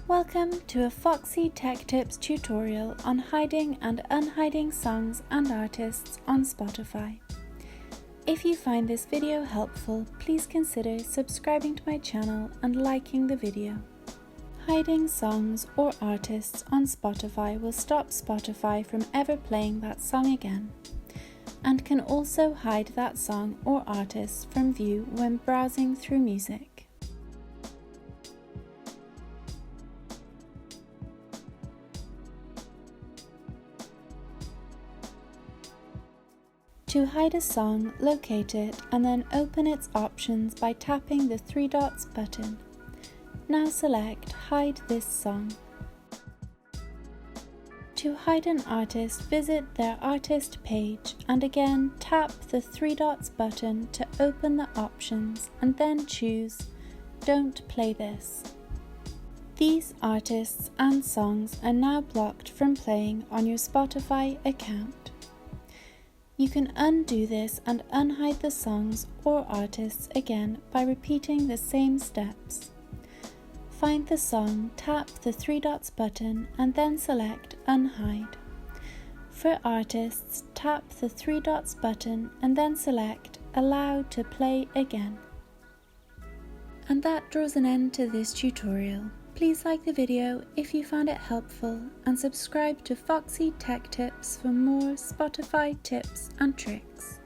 Welcome to a Foxy Tech Tips tutorial on hiding and unhiding songs and artists on Spotify. If you find this video helpful, please consider subscribing to my channel and liking the video. Hiding songs or artists on Spotify will stop Spotify from ever playing that song again, and can also hide that song or artist from view when browsing through music. To hide a song, locate it and then open its options by tapping the three dots button. Now select Hide this song. To hide an artist, visit their artist page and again tap the three dots button to open the options and then choose Don't play this. These artists and songs are now blocked from playing on your Spotify account. You can undo this and unhide the songs or artists again by repeating the same steps. Find the song, tap the three dots button and then select Unhide. For artists, tap the three dots button and then select Allow to play again. And that draws an end to this tutorial. Please like the video if you found it helpful and subscribe to Foxy Tech Tips for more Spotify tips and tricks.